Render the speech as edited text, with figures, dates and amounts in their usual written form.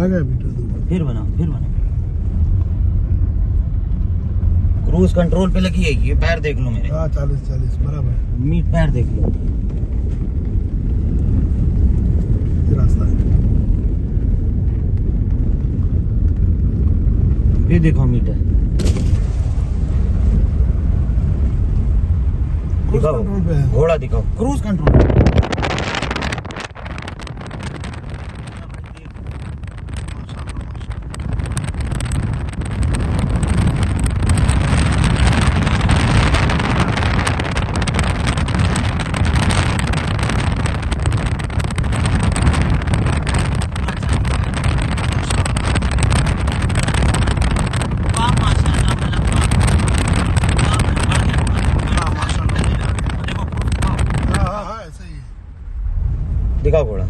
आ गया मीटर दोबारा। फिर बनाओ क्रूज कंट्रोल पे लगी है ये, पैर देख लो मेरे। हाँ 40 बराबर। मीट पैर देख लो। ये रास्ता है। ये देखो मीटर दिखाओ, कंट्रोल पे है। घोड़ा दिखाओ, क्रूज कंट्रोल। दिखाओ घोड़ा।